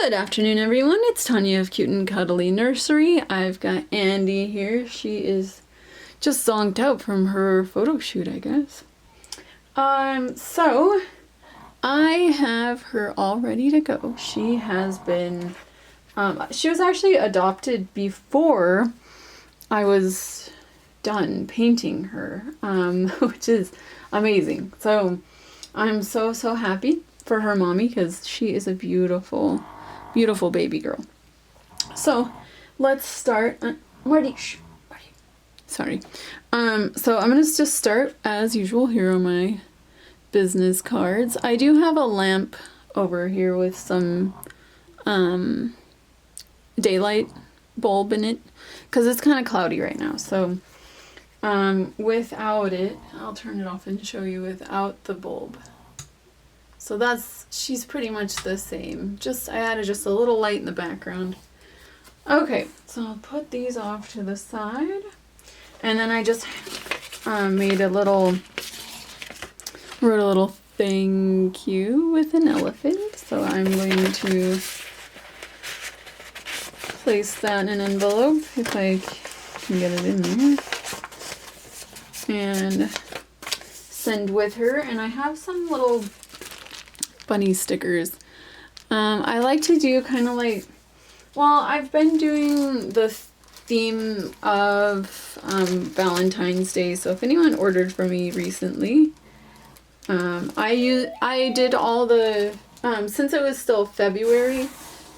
Good afternoon, everyone. It's Tanya of CuteNCuddlyNursery. I've got Andi here. She is just zonked out from her photo shoot, I guess. So I have her all ready to go. She has been, she was actually adopted before I was done painting her, which is amazing. So I'm so happy for her mommy because she is a beautiful baby girl. So let's start. Marty. Sorry. So I'm gonna just start as usual. Here are my business cards. I do have a lamp over here with some daylight bulb in it because it's kind of cloudy right now. So without it, I'll turn it off and show you without the bulb. So she's pretty much the same. I added just a little light in the background. Okay, so I'll put these off to the side. And then I just wrote a little thank you with an elephant. So I'm going to place that in an envelope if I can get it in there. And send with her. And I have some little bunny stickers. I like to do kind of like, well, I've been doing the theme of Valentine's Day, so if anyone ordered from me recently, I did all the, since it was still February,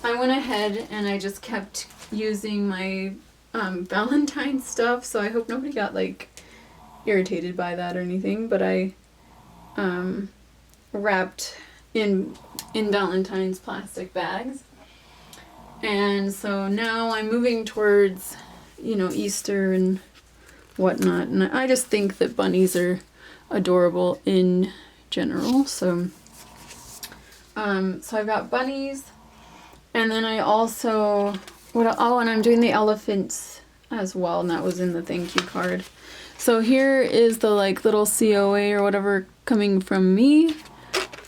I went ahead and I just kept using my Valentine's stuff, so I hope nobody got like irritated by that or anything, but I wrapped in Valentine's plastic bags. And so now I'm moving towards, Easter and whatnot. And I just think that bunnies are adorable in general. So I've got bunnies. And then I also, and I'm doing the elephants as well. And that was in the thank you card. So here is the little COA or whatever coming from me.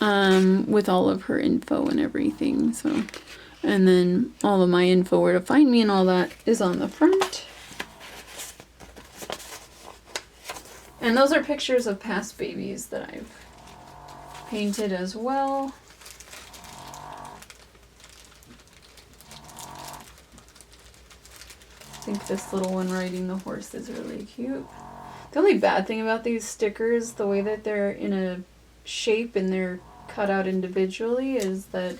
With all of her info and everything. So, and then all of my info, where to find me and all that is on the front. And those are pictures of past babies that I've painted as well. I think this little one riding the horse is really cute. The only bad thing about these stickers, the way that they're in a shape and they're cut out individually, is that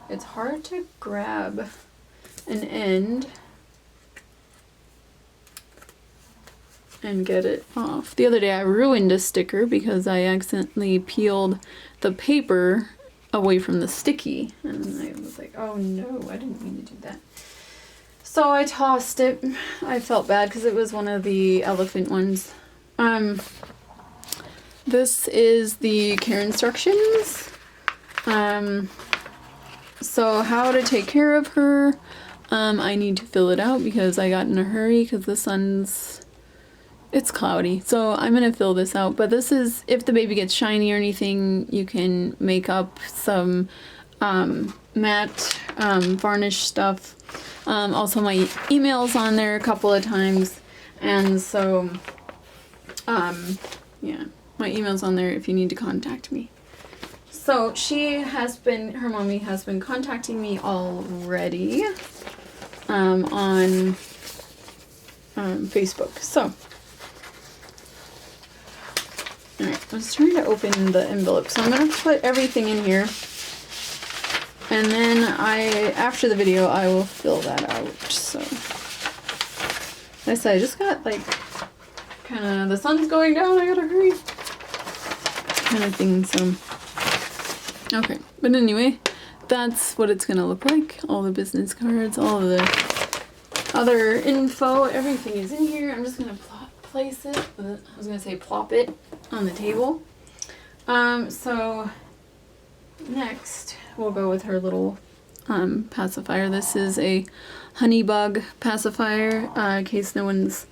it's hard to grab an end and get it off. The other day I ruined a sticker because I accidentally peeled the paper away from the sticky, and I was like, oh no, I didn't mean to do that. So I tossed it. I felt bad because it was one of the elephant ones. This is the care instructions. So how to take care of her. I need to fill it out because I got in a hurry because it's cloudy. So I'm going to fill this out. But this is, if the baby gets shiny or anything, you can make up some matte varnish stuff. Also my email's on there a couple of times. And so, yeah. My email's on there if you need to contact me. So her mommy has been contacting me already on Facebook. So, alright, I was trying to open the envelope. So I'm going to put everything in here. And then after the video, I will fill that out. So, like I said, I just got kind of, the sun's going down, I gotta hurry. Kind of thing, so. Okay, but anyway, that's what it's gonna look like. All the business cards, all of the other info, everything is in here. I'm just gonna place it, I was gonna say plop it on the table. So next we'll go with her little pacifier. This is a honey bug pacifier, in case no one's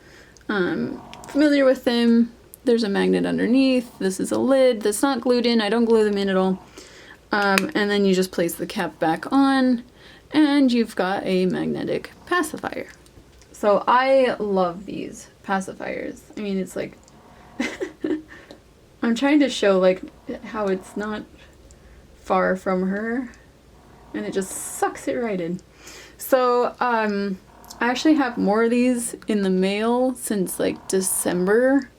familiar with them. There's a magnet underneath. This is a lid that's not glued in. I don't glue them in at all. And then you just place the cap back on and you've got a magnetic pacifier. So I love these pacifiers. I mean, it's like, I'm trying to show like how it's not far from her and it just sucks it right in. So I actually have more of these in the mail since like December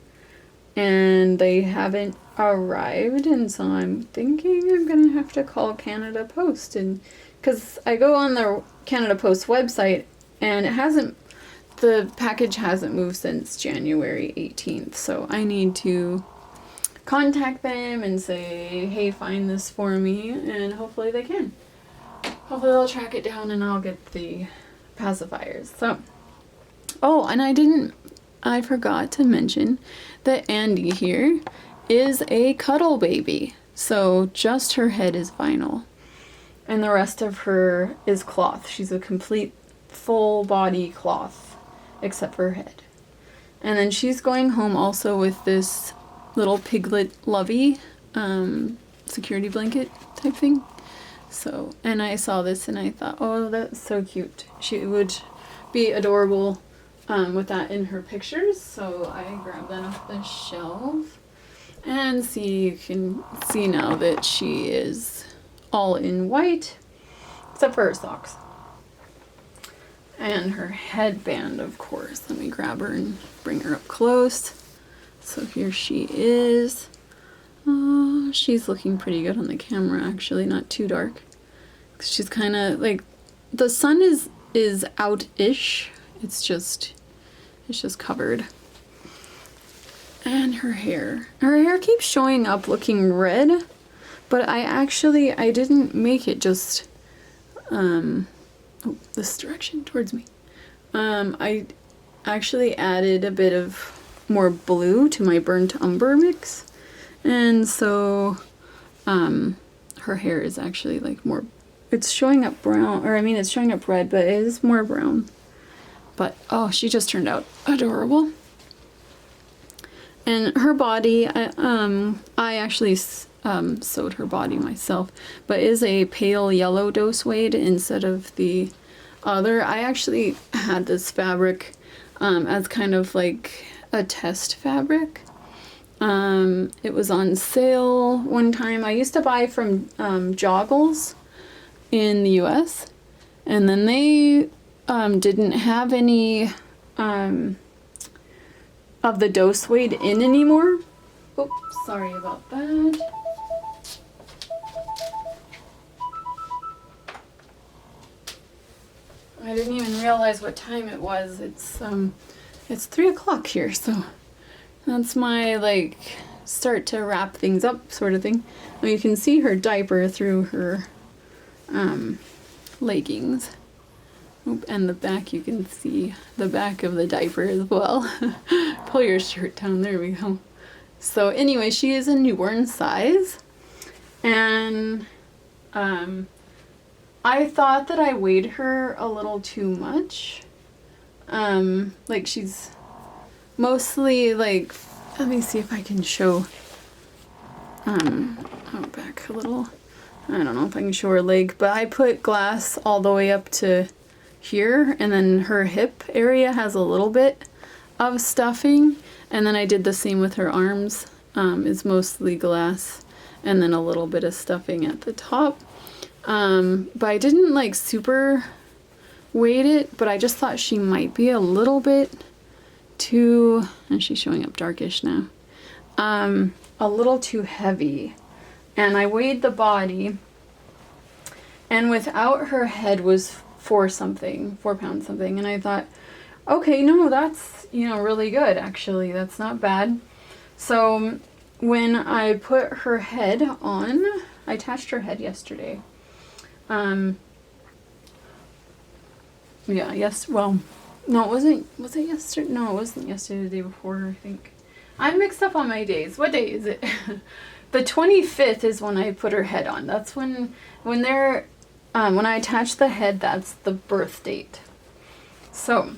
and they haven't arrived, and so I'm thinking I'm gonna have to call Canada Post, and because I go on the Canada Post website and the package hasn't moved since January 18th, so I need to contact them and say, hey, find this for me, and hopefully they can. Hopefully they'll track it down and I'll get the pacifiers. So, oh, and I forgot to mention that Andi here is a Cuddle baby. So just her head is vinyl and the rest of her is cloth. She's a complete full body cloth except for her head. And then she's going home also with this little piglet lovey security blanket type thing. So, and I saw this and I thought, oh, that's so cute. She would be adorable with that in her pictures. So I grabbed that off the shelf. And see, you can see now that she is all in white, except for her socks. And her headband, of course. Let me grab her and bring her up close. So here she is. She's looking pretty good on the camera, actually, not too dark. She's kind of like, the sun is out-ish. It's just covered. And her hair keeps showing up looking red, but I didn't make it just, this direction towards me. I actually added a bit of more blue to my burnt umber mix. And so, her hair is actually like more, it's showing up brown, or I mean it's showing up red, but it is more brown. But, oh, she just turned out adorable. And her body, I actually sewed her body myself, but is a pale yellow doe suede instead of the other. I actually had this fabric as kind of like a test fabric. It was on sale one time. I used to buy from Joggles in the US, and then they didn't have any of the doe suede in anymore. Oops, sorry about that. I didn't even realize what time it was. It's 3 o'clock here, so that's my like start to wrap things up sort of thing. Well, you can see her diaper through her leggings. Oop, and the back, you can see the back of the diaper as well. Pull your shirt down, there we go. So anyway, she is a newborn size, and I thought that I weighed her a little too much. Like she's mostly like, let me see if I can show, back a little. I don't know if I can show her leg, but I put glass all the way up to here, and then her hip area has a little bit of stuffing, and then I did the same with her arms. It's mostly glass and then a little bit of stuffing at the top. But I didn't like super weight it, but I just thought she might be a little bit too, and she's showing up darkish now, a little too heavy. And I weighed the body, and without her head was 4 pounds something, and I thought, okay, no, that's, really good, actually. That's not bad. So when I put her head on, I attached her head yesterday. Well, no, was it yesterday? No, it wasn't yesterday, the day before, I think. I'm mixed up on my days. What day is it? The 25th is when I put her head on. That's when I attach the head, that's the birth date. So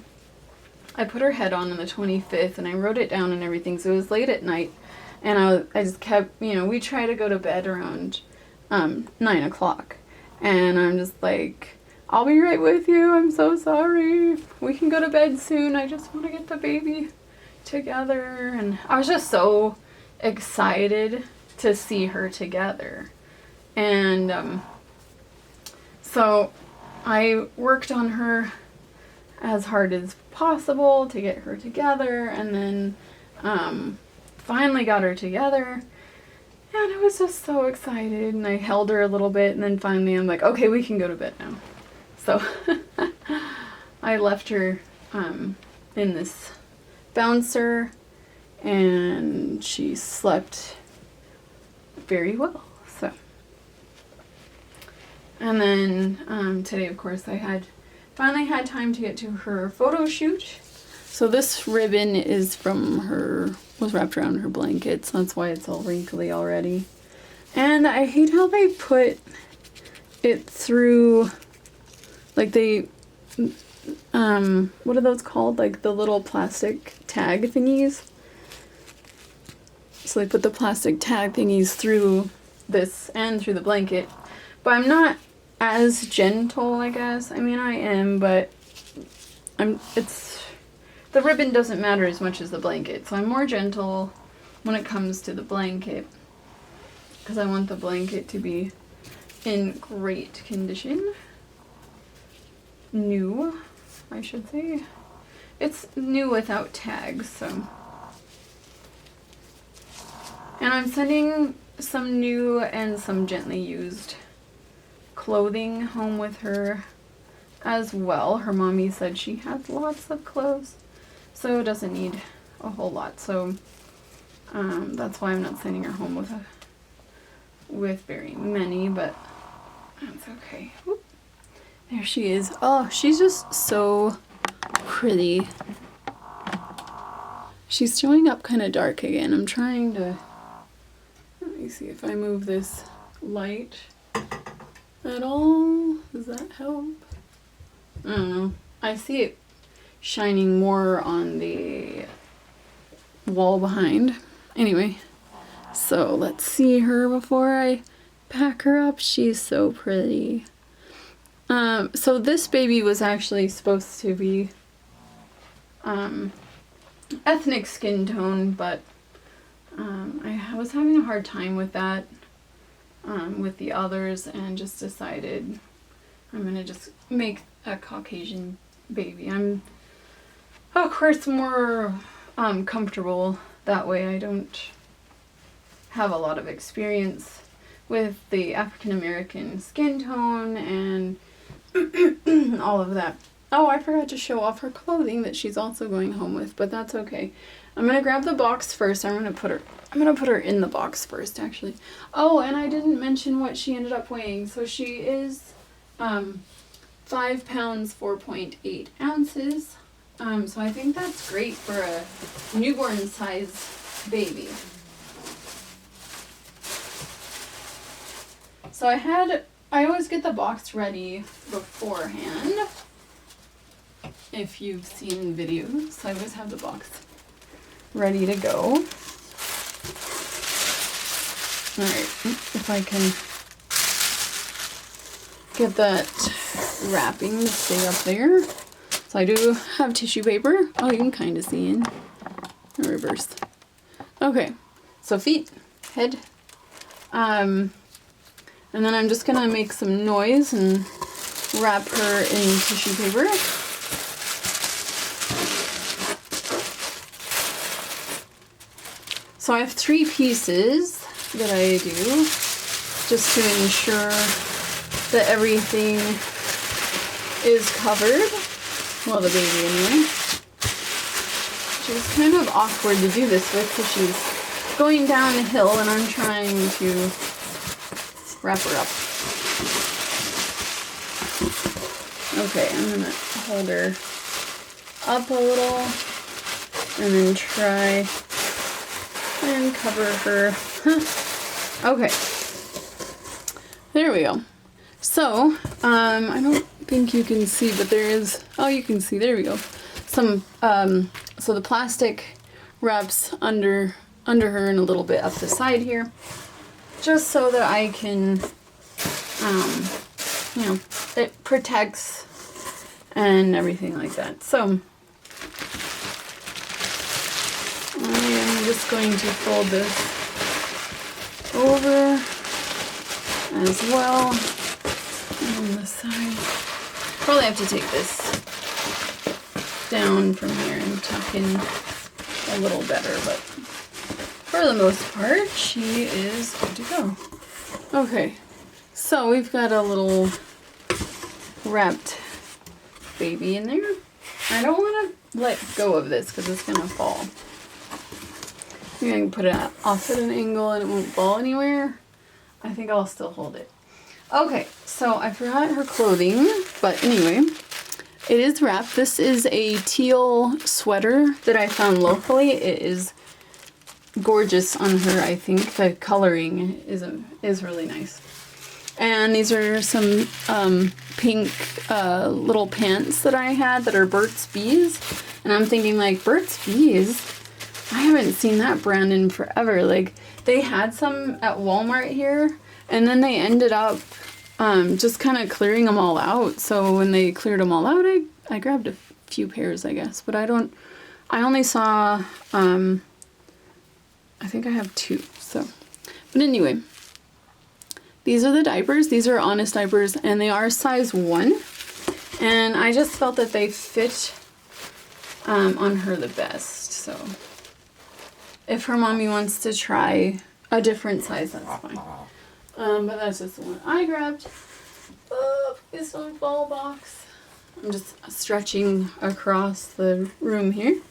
I put her head on the 25th, and I wrote it down and everything. So it was late at night, and I just kept, we try to go to bed around 9 o'clock. And I'm just like, I'll be right with you. I'm so sorry. We can go to bed soon. I just want to get the baby together. And I was just so excited to see her together. And so I worked on her as hard as possible to get her together, and then finally got her together. And I was just so excited, and I held her a little bit, and then finally I'm like, okay, we can go to bed now. So I left her in this bouncer, and she slept very well. So, and then today, of course, I finally had time to get to her photo shoot. So this ribbon is from was wrapped around her blanket, so that's why it's all wrinkly already. And I hate how they put it through, like they, what are those called? Like the little plastic tag thingies. So they put the plastic tag thingies through this and through the blanket. But I'm not as gentle, I guess. I mean, I am, but the ribbon doesn't matter as much as the blanket. So I'm more gentle when it comes to the blanket, because I want the blanket to be in great condition. New, I should say. It's new without tags, so. And I'm sending some new and some gently used clothing home with her as well. Her mommy said she has lots of clothes, so doesn't need a whole lot. So that's why I'm not sending her home with very many, but that's okay. Whoop. There she is. Oh, she's just so pretty. She's showing up kind of dark again. I'm trying to, let me see if I move this light at all. Does that help? I don't know. I see it shining more on the wall behind. Anyway, so let's see her before I pack her up. She's so pretty. So this baby was actually supposed to be ethnic skin tone, but I was having a hard time with that with the others, and just decided I'm gonna just make a Caucasian baby. I'm, of course, more comfortable that way. I don't have a lot of experience with the African American skin tone and all of that. Oh, I forgot to show off her clothing that she's also going home with, but that's okay. I'm gonna grab the box first. I'm gonna put her in the box first, actually. Oh, and I didn't mention what she ended up weighing. So she is 5 pounds 4.8 ounces. So I think that's great for a newborn size baby. So I always get the box ready beforehand. If you've seen videos, I always have the box ready to go. Alright, if I can get that wrapping to stay up there. So I do have tissue paper. Oh, you can kind of see in reverse. Okay, so feet, head. And then I'm just gonna make some noise and wrap her in tissue paper. So I have 3 pieces that I do just to ensure that everything is covered. Well, the baby anyway. Which is kind of awkward to do this with because she's going down the hill and I'm trying to wrap her up. Okay, I'm gonna hold her up a little and then try and cover her. Okay, there we go. So I don't think you can see, but there is, oh, you can see, there we go, some so the plastic wraps under her and a little bit up the side here. just so that I can, you know, it protects and everything like that. So I am just going to fold this over as well on the side. Probably have to take this down from here and tuck in a little better, but for the most part, she is good to go. Okay, so we've got a little wrapped baby in there. I don't want to let go of this because it's gonna fall. Maybe I can put it off at an angle and it won't fall anywhere. I think I'll still hold it. Okay, so I forgot her clothing, but anyway, it is wrapped. This is a teal sweater that I found locally. It is gorgeous on her, I think. The coloring is really nice. And these are some pink little pants that I had that are Burt's Bees. And I'm thinking, like, Burt's Bees? I haven't seen that brand in forever. Like, they had some at Walmart here, and then they ended up just kind of clearing them all out. So when they cleared them all out, I grabbed a few pairs, I guess. But I only saw, I think I have 2, so. But anyway, these are the diapers. These are Honest diapers, and they are size 1. And I just felt that they fit on her the best, so. If her mommy wants to try a different size, that's fine. But that's just the one I grabbed. Oh, this little ball box. I'm just stretching across the room here.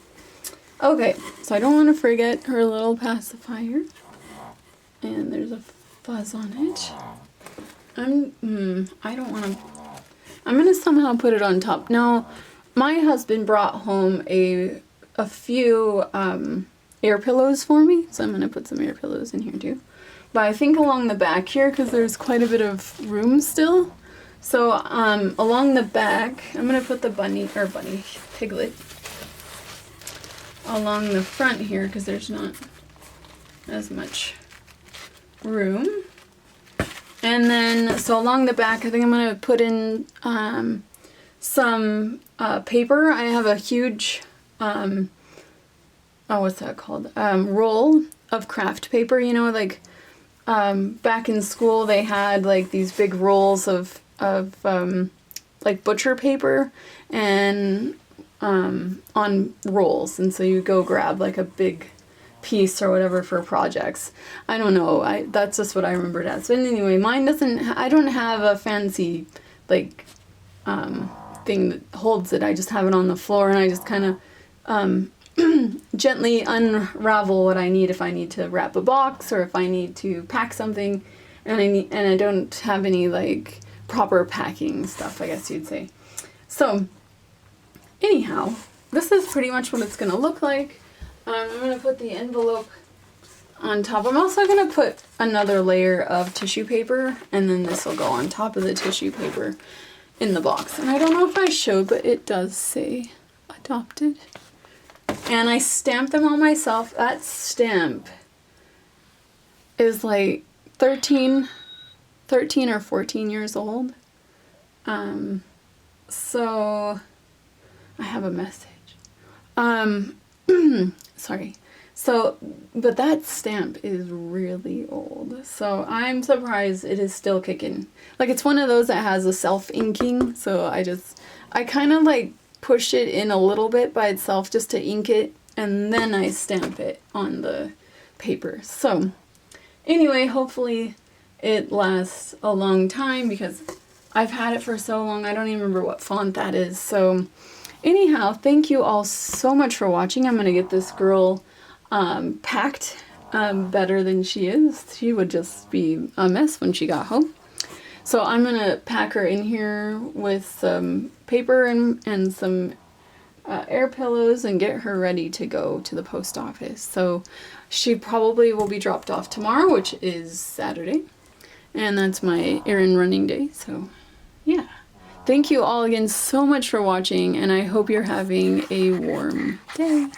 Okay, so I don't want to forget her little pacifier. And there's a fuzz on it. I don't want to... I'm going to somehow put it on top. Now, my husband brought home a few air pillows for me. So I'm going to put some air pillows in here too. But I think along the back here, because there's quite a bit of room still. So along the back, I'm going to put the piglet along the front here because there's not as much room. And then, so along the back, I think I'm going to put in some paper. I have a huge, what's that called? Roll of craft paper, you know, like back in school they had like these big rolls of like butcher paper and on rolls, and so you go grab like a big piece or whatever for projects. I don't know, that's just what I remembered as. But anyway, mine doesn't, I don't have a fancy like thing that holds it. I just have it on the floor, and I just kind of gently unravel what I need if I need to wrap a box or if I need to pack something, and I don't have any like proper packing stuff, I guess you'd say. So anyhow, this is pretty much what it's gonna look like. I'm gonna put the envelope on top. I'm also gonna put another layer of tissue paper, and then this will go on top of the tissue paper in the box. And I don't know if I showed, but it does say adopted. And I stamped them all myself. That stamp is like 13 or 14 years old. So I have a message. Sorry. So, but that stamp is really old. So I'm surprised it is still kicking. Like, it's one of those that has a self-inking. So I kind of like push it in a little bit by itself just to ink it, and then I stamp it on the paper. So anyway, hopefully it lasts a long time because I've had it for so long. I don't even remember what font that is. So anyhow, thank you all so much for watching. I'm going to get this girl packed better than she is. She would just be a mess when she got home. So I'm going to pack her in here with some paper and some air pillows and get her ready to go to the post office. So she probably will be dropped off tomorrow, which is Saturday. And that's my errand running day. So yeah. Thank you all again so much for watching, and I hope you're having a warm day.